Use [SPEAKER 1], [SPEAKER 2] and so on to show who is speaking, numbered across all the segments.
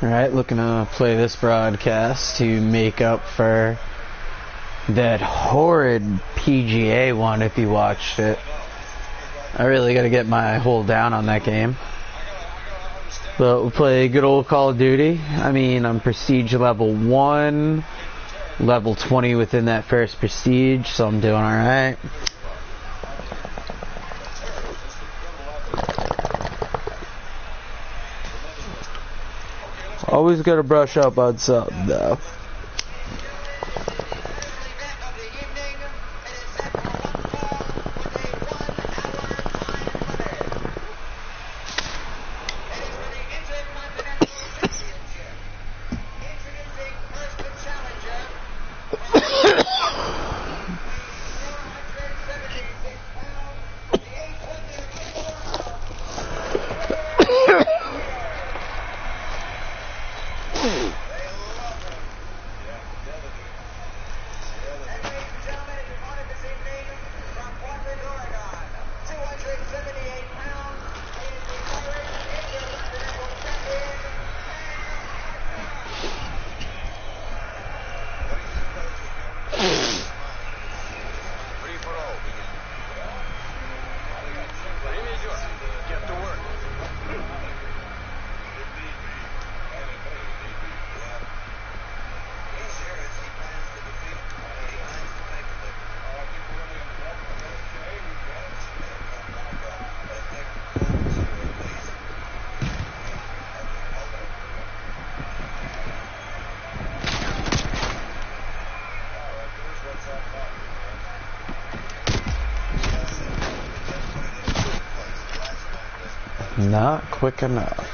[SPEAKER 1] Alright, looking to play this broadcast to make up for that horrid PGA one if you watched it. I really gotta get my hold down on that game. But we'll play good old Call of Duty. I mean, I'm Prestige level 1, level 20 within that first Prestige, so I'm doing alright. Always gotta brush up on something, though. Not quick enough.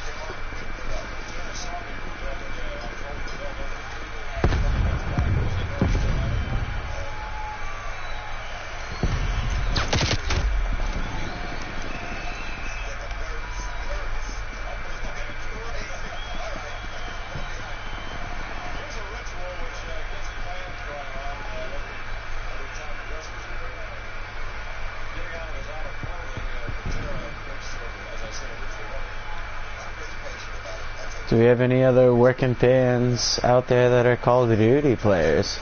[SPEAKER 1] Do we have any other working fans out there that are Call of Duty players?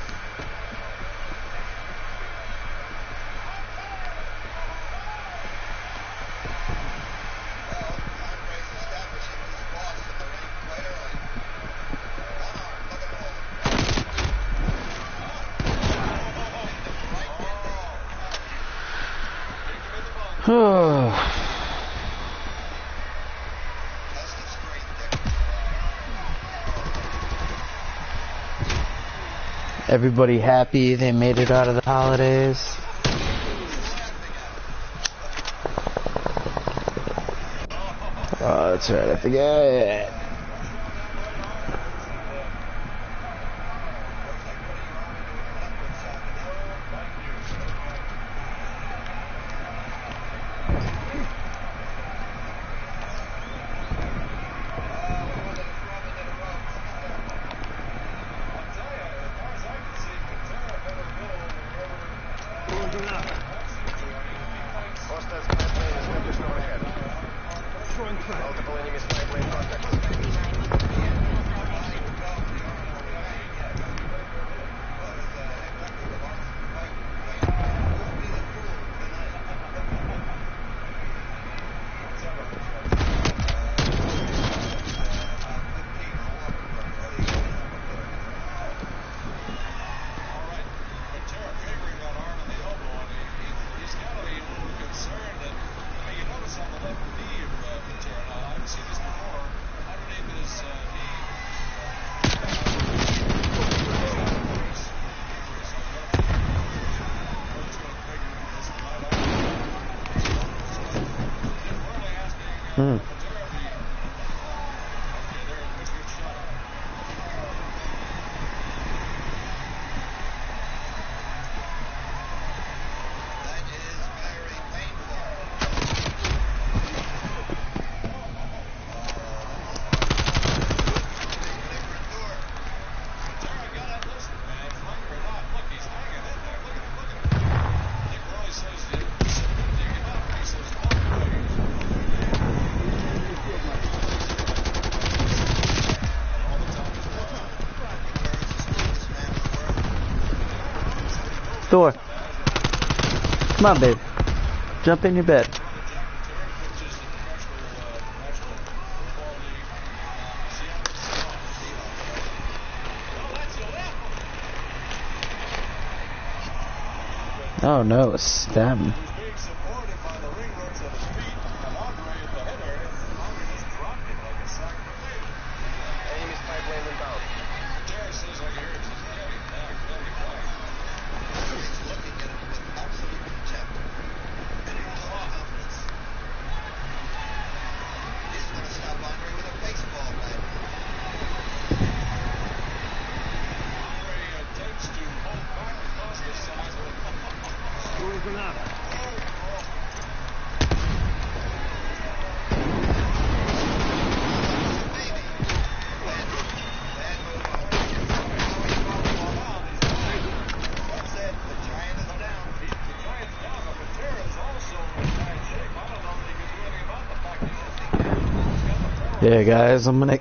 [SPEAKER 1] Everybody happy they made it out of the holidays? Oh, that's right, I forget. door. Come on, babe. Jump in your bed. Oh no, a stem. Yeah, guys, I'm gonna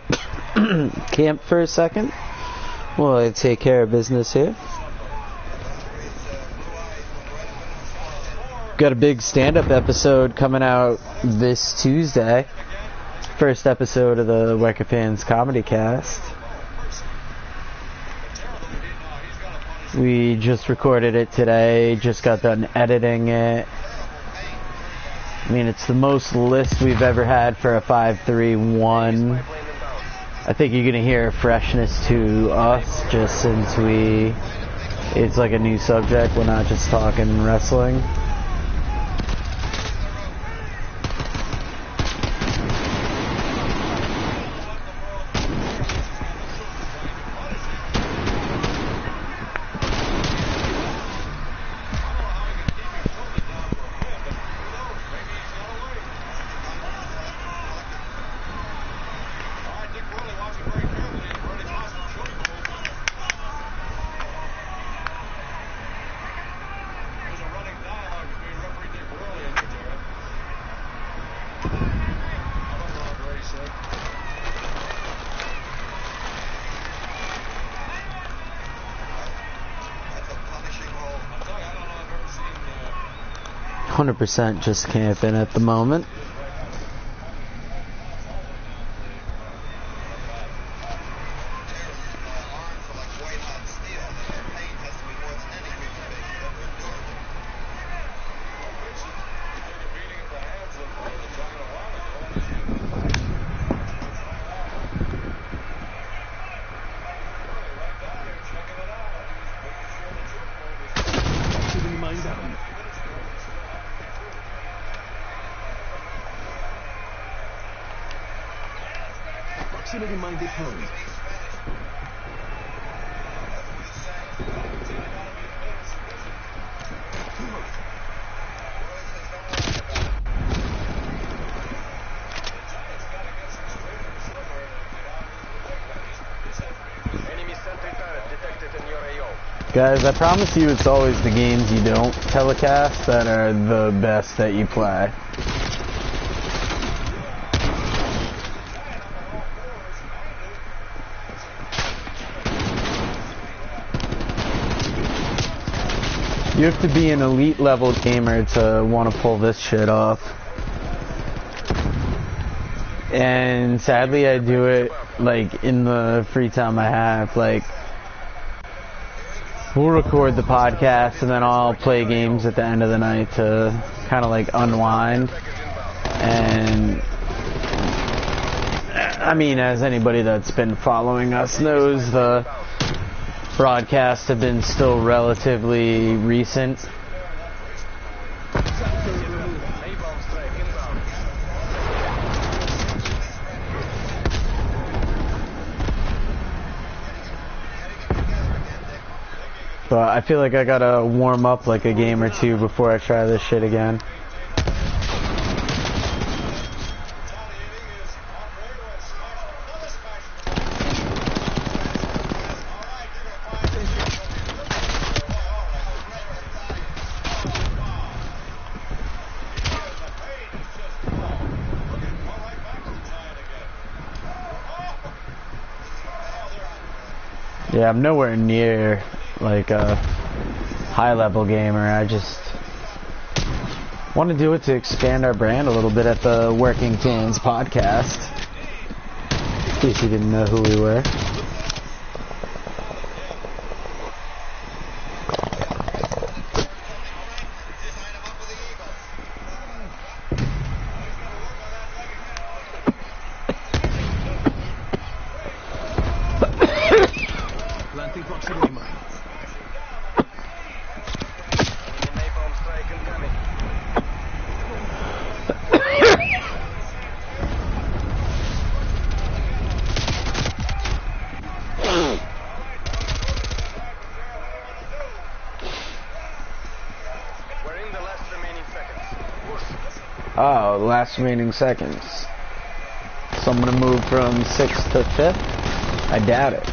[SPEAKER 1] camp for a second while I take care of business here. Got a big stand-up episode coming out this Tuesday. First episode of the Wecker Fans Comedy Cast. We just recorded it today, just got done editing it. I mean, it's the most list we've ever had for a 5-3-1. I think you're going to hear a freshness to us just since it's like a new subject. We're not just talking wrestling. %, just camping at the moment.
[SPEAKER 2] Proximity-minded opponent.
[SPEAKER 1] Guys, I promise you it's always the games you don't telecast that are the best that you play. You have to be an elite level gamer to want to pull this shit off. And sadly I do it like in the free time I have. Like, we'll record the podcast and then I'll play games at the end of the night to kind of like unwind. And I mean, as anybody that's been following us knows, the broadcasts have been still relatively recent. But I feel like I gotta warm up like a game or two before I try this shit again. Yeah, I'm nowhere near like high-level gamer. I just want to do it to expand our brand a little bit at the Working Fans podcast. In case you didn't know who we were. Oh, last remaining seconds. So I'm gonna move from 6th to 5th? I doubt it.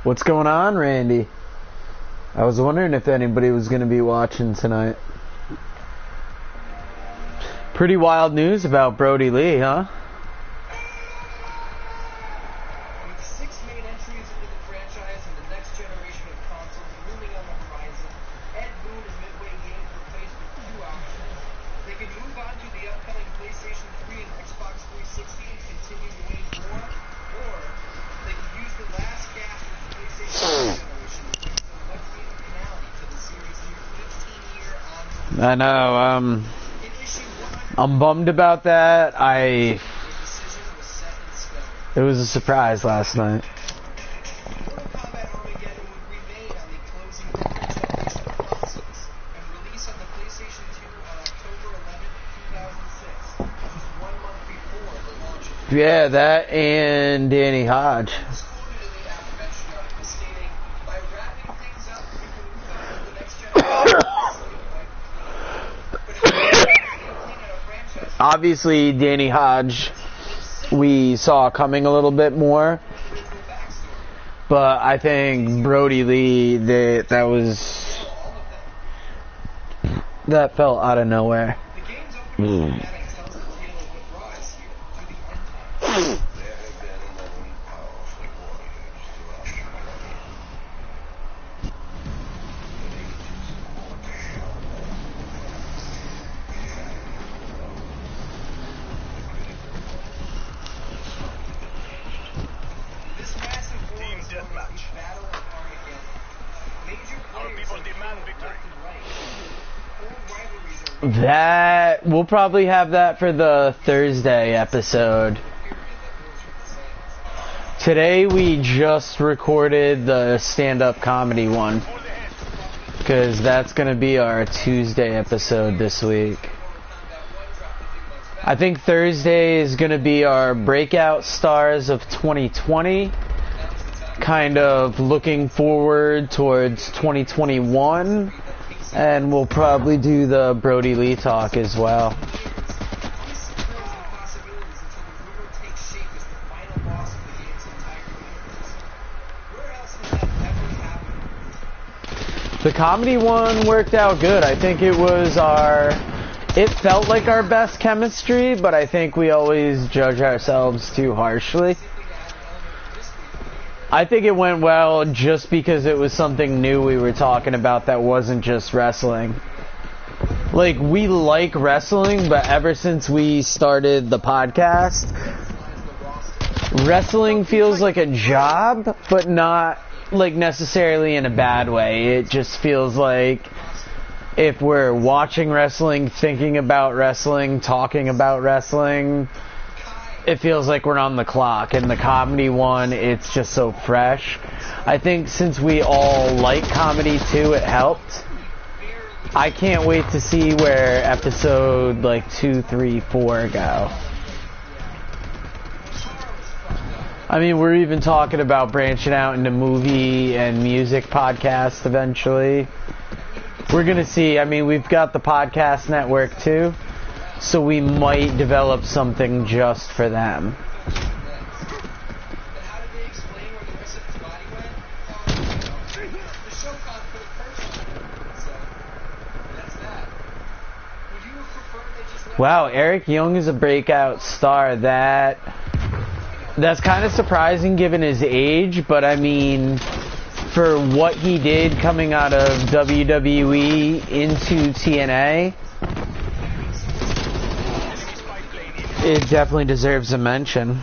[SPEAKER 1] What's going on, Randy? I was wondering if anybody was going to be watching tonight. Pretty wild news about Brody Lee, huh?
[SPEAKER 2] With 6 main entries into the franchise and the next generation of consoles looming on the horizon, Ed Boon and Midway Games were faced with 2 options. They could move on to the upcoming PlayStation 3 and Xbox 360 and continue to wage war, or they could use the last gasp of the PlayStation 2 generation to bring some much-needed finality to the series' near 18-year ongoing.
[SPEAKER 1] I know, I'm bummed about that. It was a surprise last night.
[SPEAKER 2] Mortal Kombat Armageddon would remain on the closing generation of consoles and release on the PlayStation 2 on October 11, 2006, just 1 month before the launch of the
[SPEAKER 1] Yeah, that and Danny Hodge.
[SPEAKER 2] was quoted in the aforementioned article stating, "By wrapping things up, we can move on to the next generation." But if you clean at a franchise,
[SPEAKER 1] Obviously, Danny Hodge, we saw coming a little bit more. But I think Brody Lee, that felt out of nowhere.
[SPEAKER 2] the game's opening schematic tells the tale of what Raw is here through the end times.
[SPEAKER 3] There have been 11 powerful warriors throughout the millennium. But ages more to show.
[SPEAKER 2] This massive war
[SPEAKER 3] Team
[SPEAKER 2] is known as
[SPEAKER 3] deathmatch.
[SPEAKER 2] the Battle of Armageddon. Major
[SPEAKER 3] Our
[SPEAKER 2] players
[SPEAKER 3] people
[SPEAKER 2] have
[SPEAKER 3] demand
[SPEAKER 2] killed
[SPEAKER 3] victory.
[SPEAKER 2] left and right. Old rivalries are
[SPEAKER 1] That, we'll probably have that for the Thursday episode.
[SPEAKER 2] period that goes with the sayings.
[SPEAKER 1] Today we just recorded the stand-up comedy one. Because that's going to be our Tuesday episode this week. I think Thursday is going to be our breakout stars of 2020. Kind of looking forward towards 2021. And we'll probably do the Brody Lee talk as well.
[SPEAKER 2] These thrills and possibilities until the rumor takes shape as the final boss of the game's entire universe. Where else has that ever happened?
[SPEAKER 1] The comedy one worked out good. I think it felt like our best chemistry, but I think we always judge ourselves too harshly.
[SPEAKER 2] Simply to add an element of mystery to the universe,
[SPEAKER 1] I think it went well just because it was something new we were talking about that wasn't just wrestling. Like, we like wrestling, but ever since we started the podcast, wrestling feels like a job, but not like necessarily in a bad way. It just feels like if we're watching wrestling, thinking about wrestling, talking about wrestling, it feels like we're on the clock. And the comedy one, it's just so fresh. I think since we all like comedy too, it helped. I can't wait to see where episode like 2, 3, 4 go. I mean, we're even talking about branching out into movie and music podcasts eventually. We're gonna see. I mean, we've got the podcast network too, so we might develop something just for them. Wow, Eric Young is a breakout star. That's kind of surprising given his age, but I mean, for what he did coming out of WWE into TNA, it definitely deserves a mention.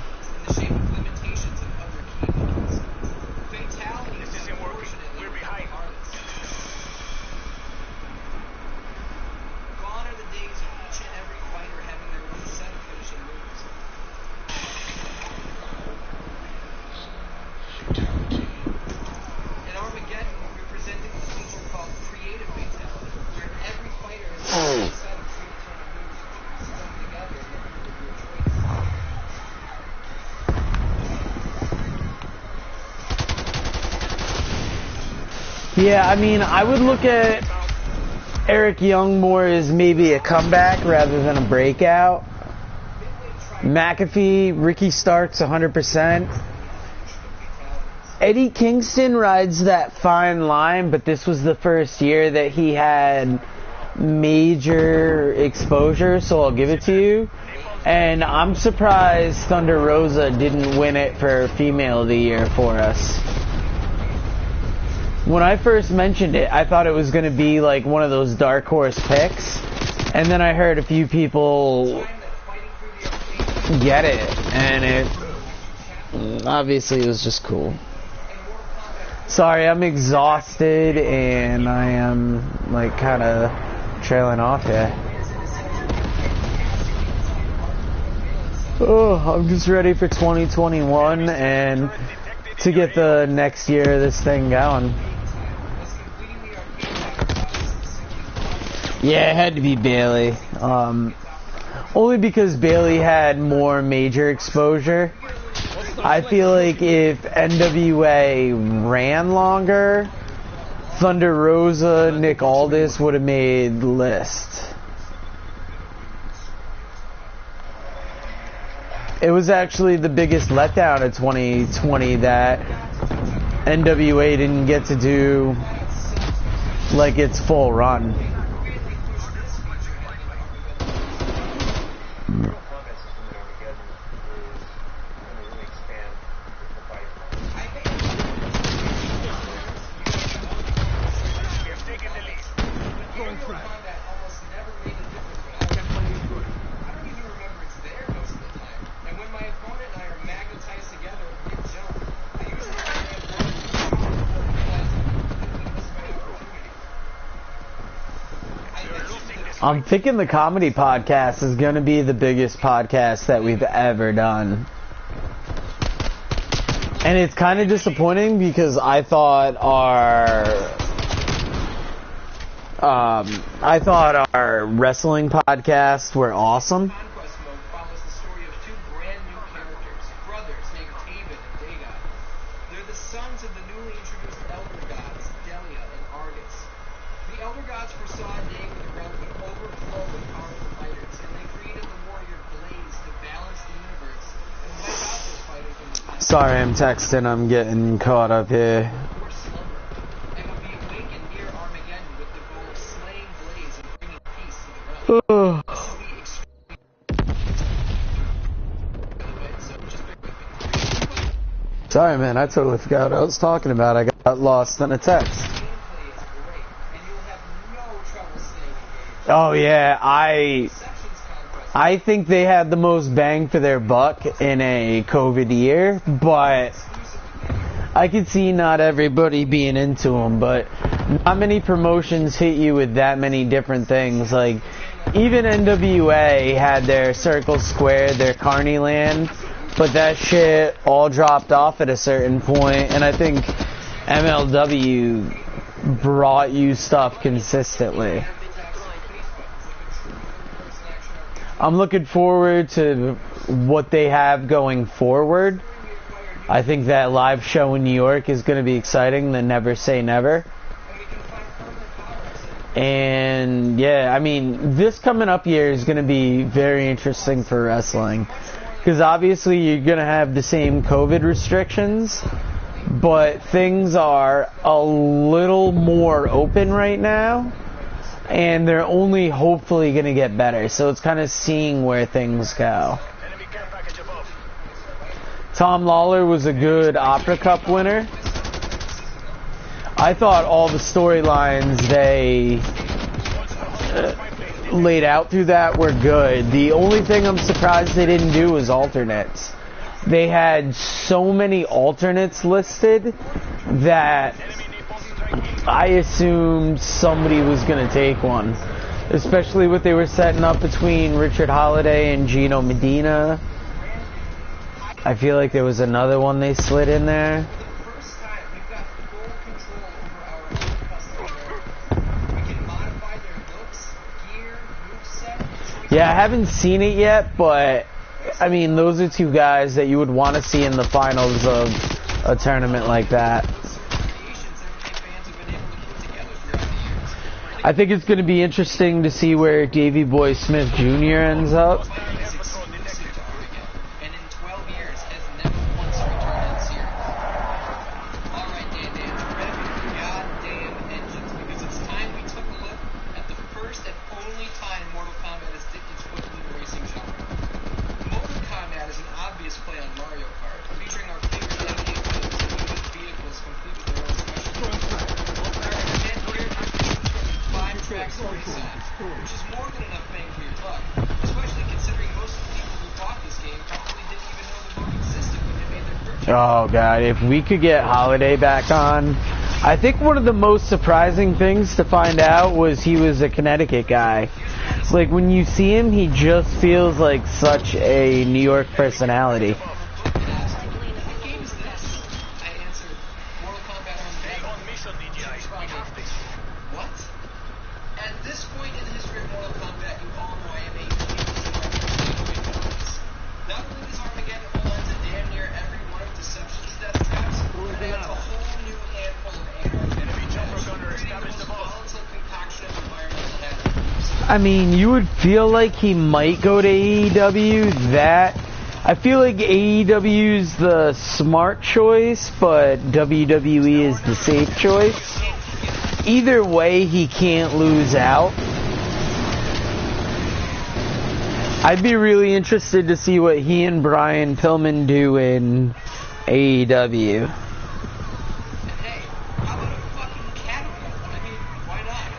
[SPEAKER 1] Yeah, I mean, I would look at Eric Young more as maybe a comeback rather than a breakout. McAfee, Ricky Starks 100%. Eddie Kingston rides that fine line, but this was the first year that he had major exposure, so I'll give it to you. And I'm surprised Thunder Rosa didn't win it for Female of the Year for us. When I first mentioned it, I thought it was going to be like one of those dark horse picks, and then I heard a few people get it, and it obviously was just cool. Sorry, I'm exhausted and I am like kind of trailing off here. Oh, I'm just ready for 2021 and to get the next year of this thing going. Yeah, it had to be Bayley. Only because Bayley had more major exposure. I feel like if NWA ran longer, Thunder Rosa, Nick Aldis would have made the list. It was actually the biggest letdown of 2020 that NWA didn't get to do like its full run. I'm thinking the comedy podcast is going to be the biggest podcast that we've ever done. And it's kind of disappointing because I thought our wrestling podcasts were awesome.
[SPEAKER 2] Conquest Mode follows the story of two brand new characters, brothers named Taven and Dagon. They're the sons of the newly introduced Elder Gods, Delia and Argus. The Elder Gods foresaw a day when the realm would overflow with powerful fighters, and they created the warrior Blaze to balance the universe and wipe out those fighters in the past.
[SPEAKER 1] Sorry, I'm texting. I'm getting caught up here.
[SPEAKER 2] Or slumber, and would be awakened near Armageddon with the goal of slaying Blaze and bringing peace to the realm. This will be extremely... By the way, so just bear with me.
[SPEAKER 1] Sorry, man. I totally forgot what I was talking about. I got lost in a text.
[SPEAKER 2] Gameplay is great, and you'll have no trouble staying engaged.
[SPEAKER 1] Oh yeah,
[SPEAKER 2] Sections conquest.
[SPEAKER 1] I think they had the most bang for their buck in a COVID year, but I could see not everybody being into them. But not many promotions hit you with that many different things. Like even NWA had their Circle Square, their Carneyland, but that shit all dropped off at a certain point, and I think MLW brought you stuff consistently. I'm looking forward to what they have going forward. I think that live show in New York is going to be exciting, the Never Say Never. And yeah, I mean, this coming up year is going to be very interesting for wrestling. Because obviously you're going to have the same COVID restrictions, but things are a little more open right now, and they're only hopefully going to get better. So it's kind of seeing where things go. Tom Lawler was a good Opera Cup winner. I thought all the storylines they laid out through that were good. The only thing I'm surprised they didn't do was alternates. They had so many alternates listed that I assumed somebody was going to take one, especially what they were setting up between Richard Holiday and Gino Medina. I feel like there was another one they slid in there.
[SPEAKER 2] First time we've got full control over our own customer. We can modify their looks, gear, moveset.
[SPEAKER 1] Yeah, I haven't seen it yet, but I mean, those are two guys that you would want to see in the finals of a tournament like that. I think it's going to be interesting to see where Davey Boy Smith Jr. ends up.
[SPEAKER 2] And in 12 years has never once returned in series. Alright, Dan, rev your goddamn engines, because it's time we took a look at the first and only time Mortal Kombat has dipped its foot into the racing genre. Mortal Kombat is an obvious play on Mario Kart, featuring our favorite NBA players and moving vehicles complete with their own special moves. And here, 5 tracks to resign, which is more than enough bang for your buck, especially considering most of the people who bought this game probably didn't even know the mode existed when they made their purchase.
[SPEAKER 1] Oh god, if we could get Holiday back on. I think one of the most surprising things to find out was he was a Connecticut guy. Like when you see him, he just feels like such a New York personality.
[SPEAKER 2] What game is this? I answered, Mortal Kombat on What? At this point in the history of Mortal Kombat, you all know I am a huge Not only does Armageddon hold on to damn near every one of Deception's death traps, but they have a whole new handful of anarchy. Creating the most volatile concoction of environmental hazards.
[SPEAKER 1] I mean, you would feel like he might go to AEW. I feel like AEW's the smart choice, but WWE is the safe choice. Either way, he can't lose out. I'd be really interested to see what he and Brian Pillman do in AEW.
[SPEAKER 2] And hey, how about a fucking catapult? I mean, why not?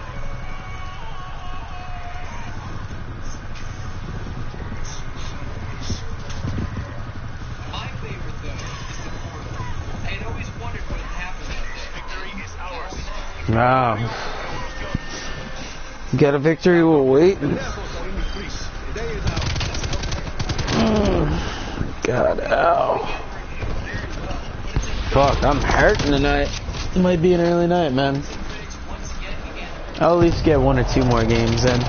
[SPEAKER 2] My favorite, though, is the portal. I had always wondered what had happened that day. Victory is ours.
[SPEAKER 1] Wow. Get a victory, we'll wait. God, ow. Fuck, I'm hurting tonight. It might be an early night, man. I'll at least get 1 or 2 more games in.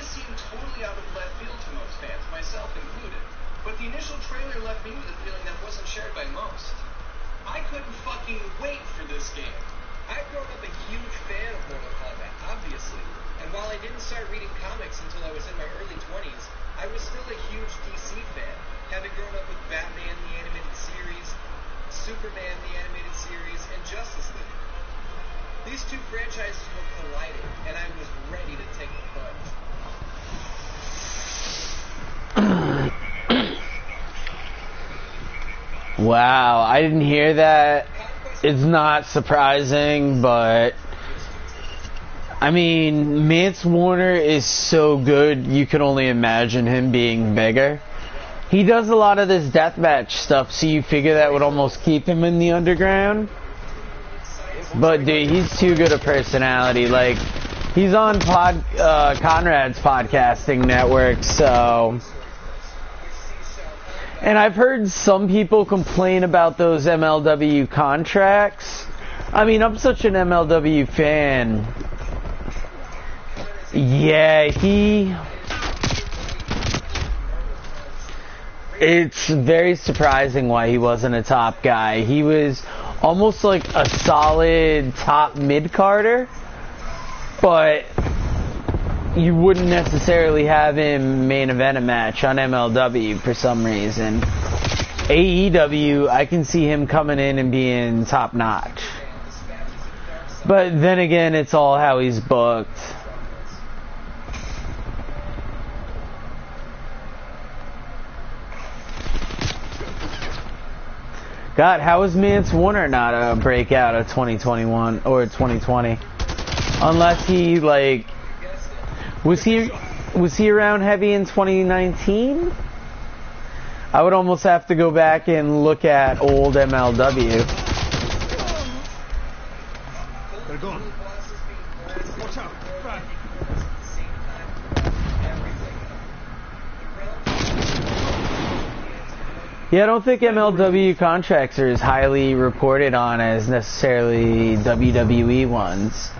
[SPEAKER 2] have seemed totally out of left field to most fans, myself included. But the initial trailer left me with a feeling that wasn't shared by most. I couldn't fucking wait for this game. I've grown up a huge fan of Mortal Kombat, obviously. And while I didn't start reading comics until I was in my early 20s, I was still a huge DC fan, having grown up with Batman the animated series, Superman the animated series, and Justice League. These two franchises were colliding, and I was ready to take the plunge.
[SPEAKER 1] Wow, I didn't hear that. It's not surprising, but I mean, Mance Warner is so good, you can only imagine him being bigger. He does a lot of this deathmatch stuff, so you figure that would almost keep him in the underground. But dude, he's too good a personality. Like, he's on Conrad's podcasting network, so. And I've heard some people complain about those MLW contracts. I mean, I'm such an MLW fan. Yeah, it's very surprising why he wasn't a top guy. He was almost like a solid top mid-carder, but you wouldn't necessarily have him main event a match on MLW for some reason. AEW, I can see him coming in and being top notch. But then again, it's all how he's booked. God, how is Mance Warner not a breakout of 2021 or 2020? Unless he, like, was he around heavy in 2019? I would almost have to go back and look at old MLW.
[SPEAKER 4] They're gone. Watch out. Right.
[SPEAKER 1] Yeah, I don't think MLW contracts are as highly reported on as necessarily WWE ones.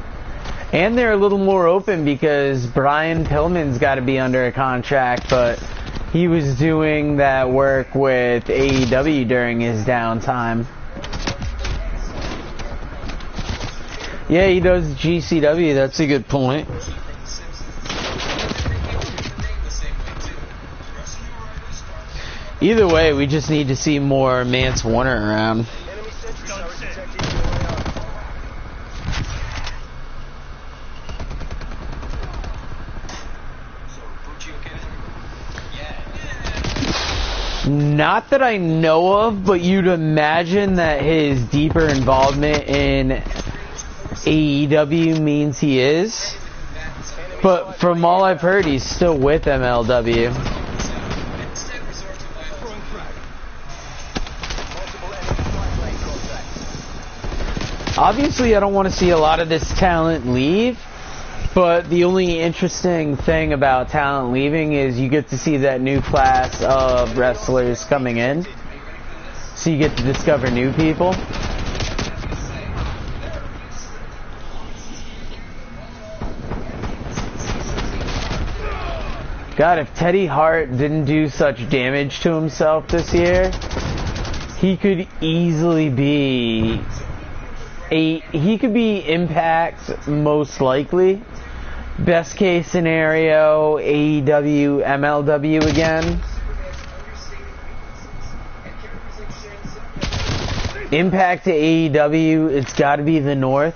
[SPEAKER 1] And they're a little more open because Brian Pillman's got to be under a contract, but he was doing that work with AEW during his downtime. Yeah, he does GCW, that's a good point. Either way, we just need to see more Mance Warner around. Not that I know of, but you'd imagine that his deeper involvement in AEW means he is. But from all I've heard, he's still with MLW. Obviously, I don't want to see a lot of this talent leave, but the only interesting thing about talent leaving is you get to see that new class of wrestlers coming in, so you get to discover new people. God, if Teddy Hart didn't do such damage to himself this year, he could easily be he could be Impact, most likely. Best case scenario, AEW, MLW again. Impact to AEW, it's got to be the North.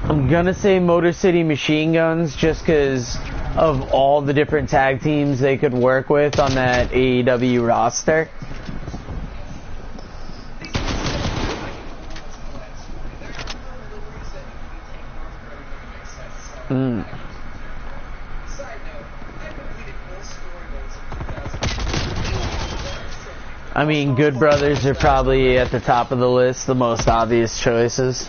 [SPEAKER 1] I'm gonna say Motor City Machine Guns just because of all the different tag teams they could work with on that AEW roster. I mean, Good Brothers are probably at the top of the list, the most obvious choices.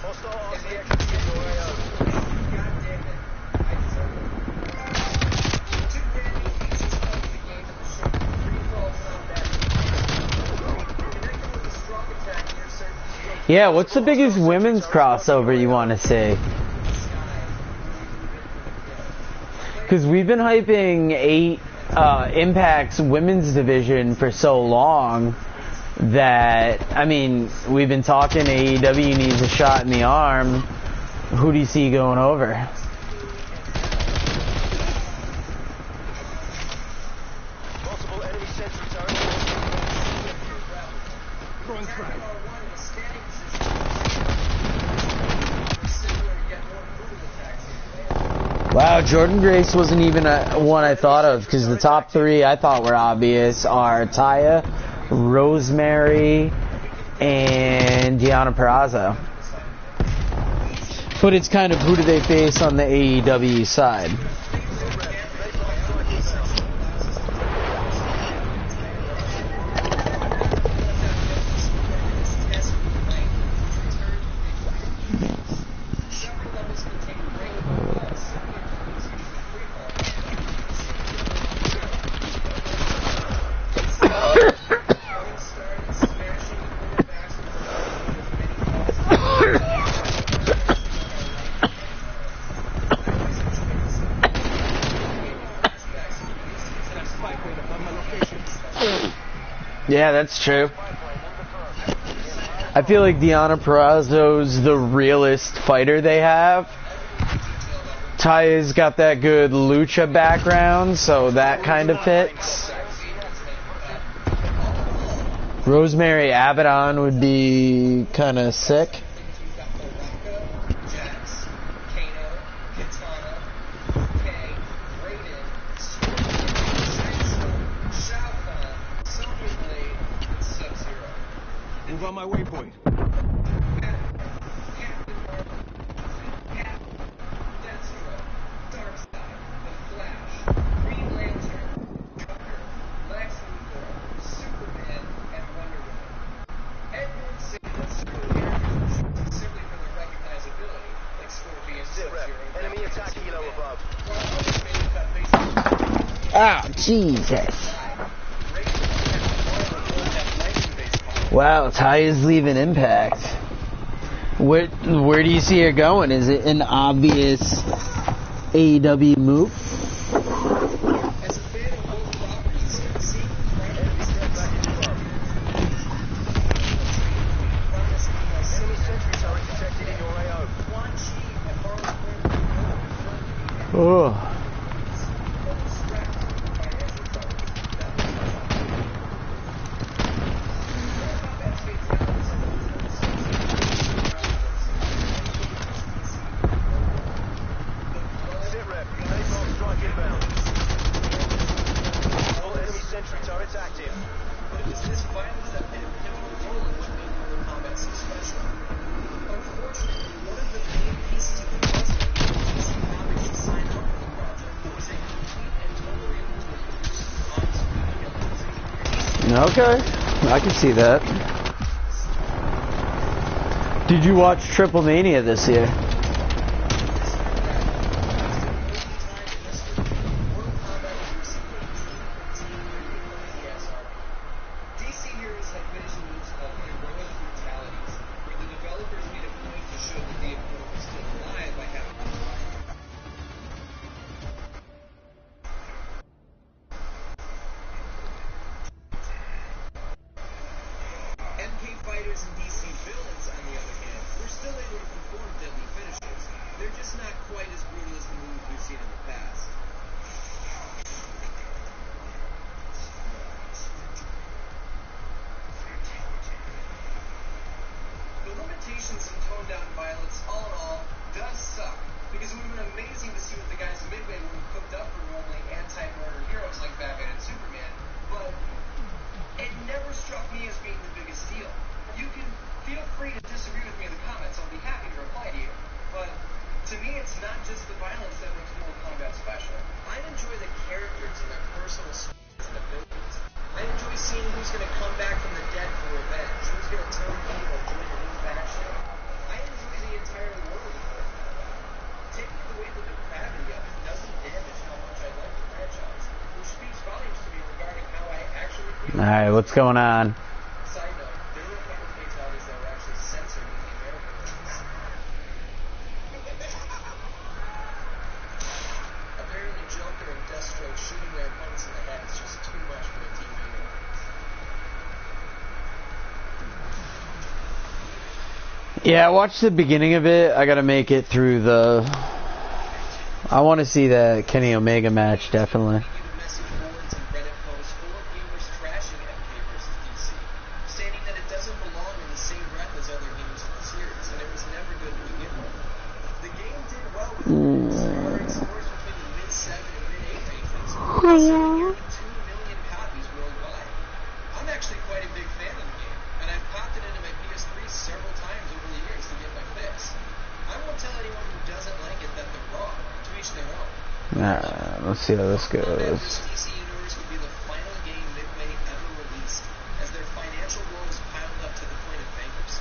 [SPEAKER 4] Hostile RCX in your AO.
[SPEAKER 1] Yeah, what's the biggest women's crossover you want to see? Because we've been hyping Impact's women's division for so long that, I mean, we've been talking AEW needs a shot in the arm. Who do you see going over?
[SPEAKER 4] Multiple enemy sentry turrets. Throwing frag.
[SPEAKER 1] Wow, Jordan Grace wasn't even one I thought of, because the top three I thought were obvious are Taya, Rosemary, and Deonna Purrazzo. But it's kind of who do they face on the AEW side. Yeah, that's true. I feel like Deonna Purrazzo's the realest fighter they have. Taya's got that good lucha background, so that kind of fits. Rosemary Abaddon would be kind of sick.
[SPEAKER 4] Move on my waypoint. Enemy attack kilo above.
[SPEAKER 1] Ah, Jesus. Wow, Taya's leaving Impact. Where do you see her going? Is it an obvious AEW move? Oh. Okay, I can see that. Did you watch Triple Mania this year?
[SPEAKER 2] Fighters and DC villains, on the other hand, were still able to perform deadly finishes. They're just not quite as brutal as the moves we've seen in the past. The limitations in toned-down violence, all in all, does suck, because it would have been amazing to see what the guys in Midway would have cooked up for normally anti-murder heroes like Batman and Superman, but it never struck me as being the biggest deal. You can feel free to disagree with me in the comments. I'll be happy to reply to you. But to me, it's not just the violence that makes Mortal Kombat special. I enjoy the characters and their personal stories and abilities. I enjoy seeing who's going to come back from the dead for revenge, who's going to turn heel or join a new faction. I enjoy the entire world of Mortal Kombat. Taking away the depravity of it doesn't damage how much I like the franchise, which speaks volumes to me regarding how I actually feel.
[SPEAKER 1] Alright, what's going on?
[SPEAKER 2] Side note, there were a couple fatalities that were actually censored
[SPEAKER 1] Yeah, I watched the beginning of it. I gotta make it through the... I want to see the Kenny Omega match, definitely.
[SPEAKER 2] Even message boards and Reddit posts full of gamers trashing MK versus DC, stating that it doesn't belong in the same breath as other games in the series, and it was never good to begin with. The game did well with reviews, garnering scores between the mid-7 and mid-8 ratings, selling nearly 2 million copies worldwide. I'm actually quite a big fan of the game, and I've popped it into my PS3 several times over the years to get my fix. I won't tell anyone who doesn't like it that they're wrong. To each their own.
[SPEAKER 1] Alright, let's see how this
[SPEAKER 2] Combat
[SPEAKER 1] goes.
[SPEAKER 2] vs. DC Universe would be the final game Midway ever released, as their financial woes piled up to the point of bankruptcy.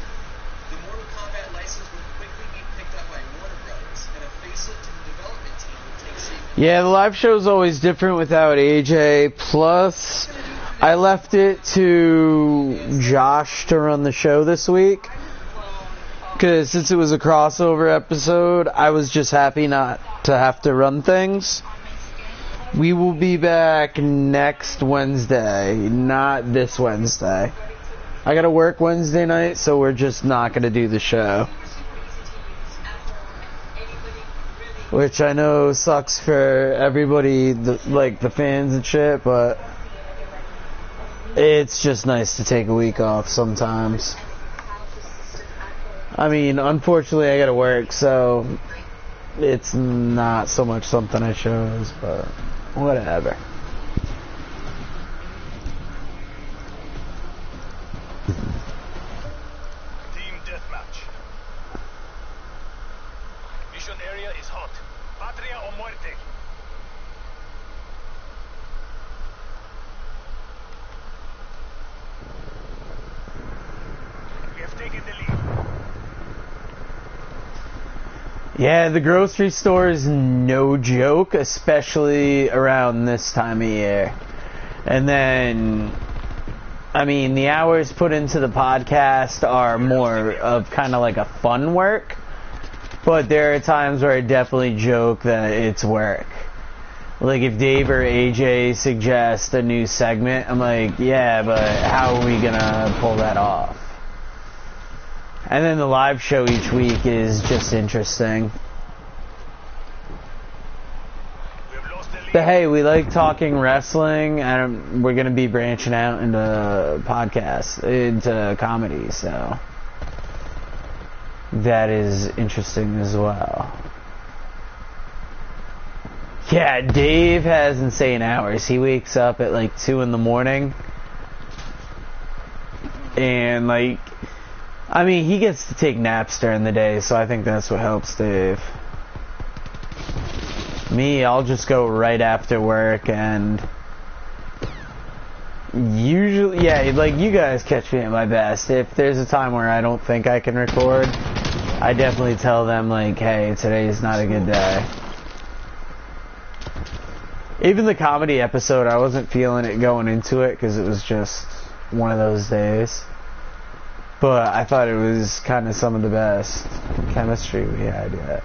[SPEAKER 2] The Mortal Kombat license would quickly be picked up by Warner Brothers, and a facelift to the development team would take shape.
[SPEAKER 1] Yeah, the live show's always different without AJ. Plus, I left it to Josh to run the show this week. Because since it was a crossover episode, I was just happy not to have to run things. We will be back next Wednesday, not this Wednesday. I gotta work Wednesday night, so we're just not gonna do the show. Which I know sucks for everybody, like the fans and shit, but it's just nice to take a week off sometimes. I mean, unfortunately I gotta work, so it's not so much something I chose, but whatever.
[SPEAKER 4] Team deathmatch. Mission area is hot. Patria o muerte. We have taken the lead.
[SPEAKER 1] Yeah, the grocery store is no joke, especially around this time of year. And then, I mean, the hours put into the podcast are more of kind of like a fun work, but there are times where I definitely joke that it's work. Like if Dave or AJ suggest a new segment, I'm like, yeah, but how are we gonna pull that off? And then the live show each week is just interesting.
[SPEAKER 4] We have lost the lead.
[SPEAKER 1] But hey, we like talking wrestling, and we're going to be branching out into podcasts, into comedy, so that is interesting as well. Yeah, Dave has insane hours. He wakes up at like 2 in the morning, and like, I mean, he gets to take naps during the day, so I think that's what helps Dave. Me, I'll just go right after work, and usually, yeah, like you guys catch me at my best. If there's a time where I don't think I can record, I definitely tell them, like, hey, today's not a good day. Even the comedy episode, I wasn't feeling it going into it, because it was just one of those days. But I thought it was kind of some of the best chemistry we had yet.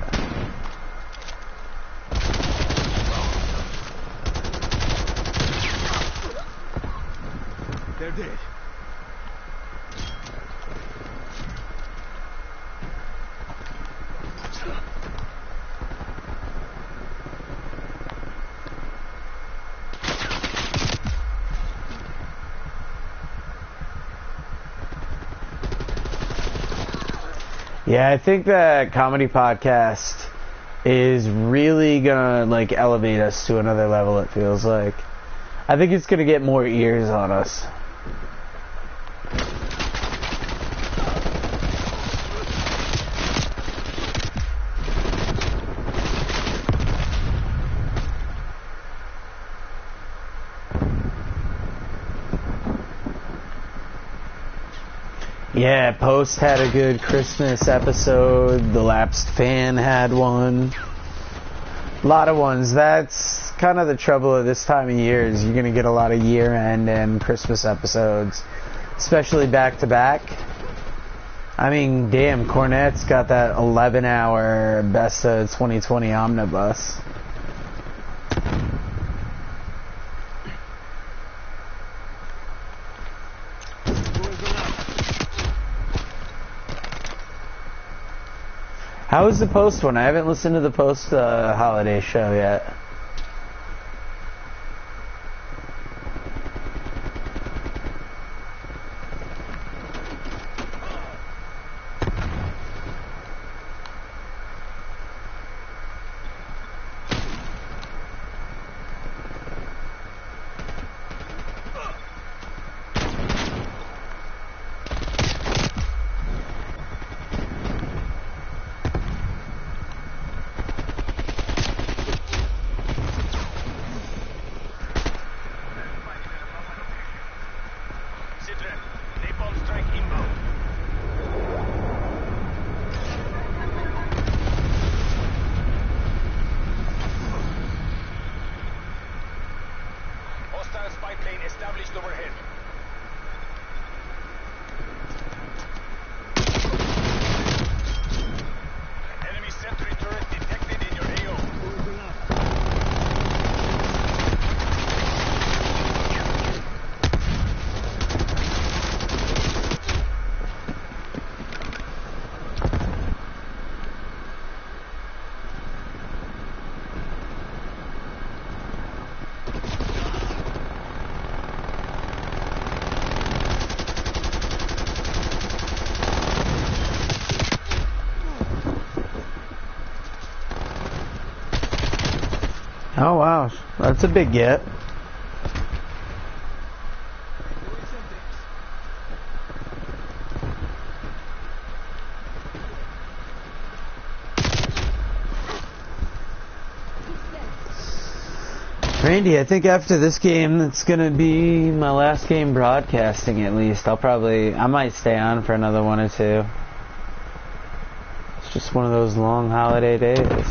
[SPEAKER 4] They're dead.
[SPEAKER 1] Yeah, I think that comedy podcast is really gonna like elevate us to another level, it feels like. I think it's gonna get more ears on us. Yeah, Post had a good Christmas episode. The Lapsed Fan had one. A lot of ones. That's kind of the trouble of this time of year, is you're going to get a lot of year-end and Christmas episodes, especially back-to-back. I mean, damn, Cornette's got that 11-hour Best of 2020 omnibus. How was the post one? I haven't listened to the post holiday show yet.
[SPEAKER 4] Sidren, napalm strike inbound. Hostile spy plane established overhead. Enemy sentry turret detected in your AO.
[SPEAKER 1] Oh wow, that's a big get. Randy, I think after this game, it's gonna be my last game broadcasting at least. I might stay on for another one or two. It's just one of those long holiday days.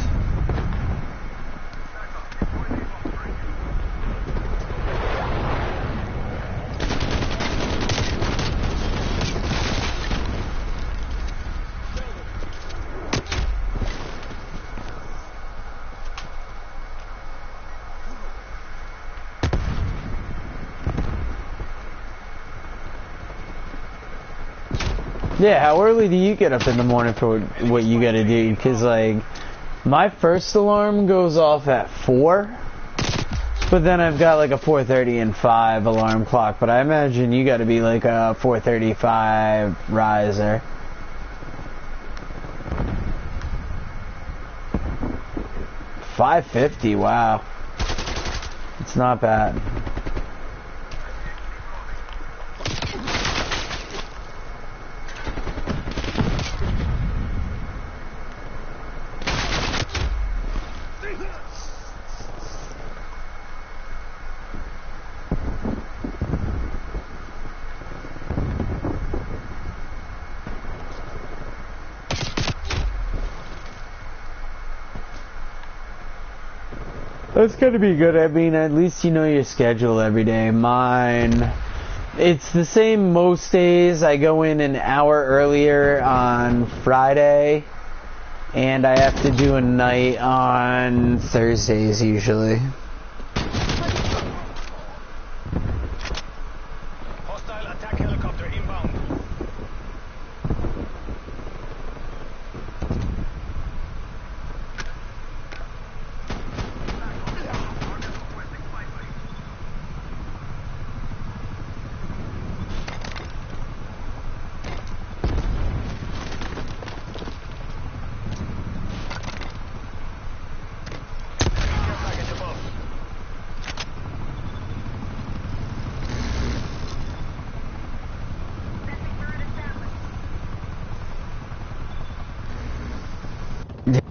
[SPEAKER 1] Yeah, how early do you get up in the morning for what you gotta do? Because, like, my first alarm goes off at 4, but then I've got, like, a 4:30 and 5 alarm clock, but I imagine you gotta be, like, a 4:35 riser. $5.50, wow. It's not bad. That's gonna be good. I mean, at least you know your schedule every day. Mine, it's the same most days. I go in an hour earlier on Friday, and I have to do a night on Thursdays usually.
[SPEAKER 4] Hostile attack helicopter inbound. Package above.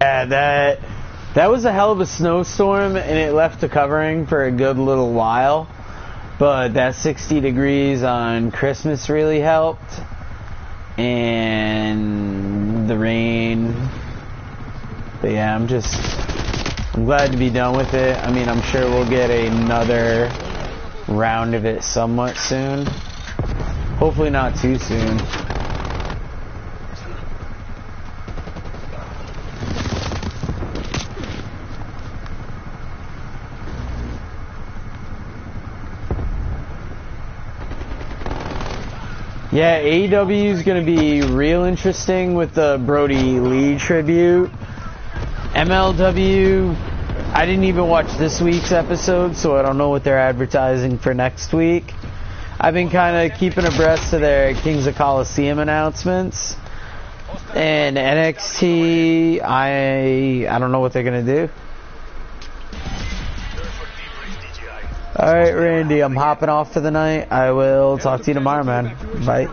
[SPEAKER 1] Yeah, that was a hell of a snowstorm, and it left the covering for a good little while. But that 60 degrees on Christmas really helped, and the rain. But yeah, I'm glad to be done with it. I mean, I'm sure we'll get another round of it somewhat soon. Hopefully not too soon. Yeah, AEW is going to be real interesting with the Brody Lee tribute. MLW, I didn't even watch this week's episode, so I don't know what they're advertising for next week. I've been kind of keeping abreast of their Kings of Coliseum announcements. And NXT, I don't know what they're going to do. Alright, Randy, I'm hopping off for the night. I will talk to you tomorrow, man. Bye.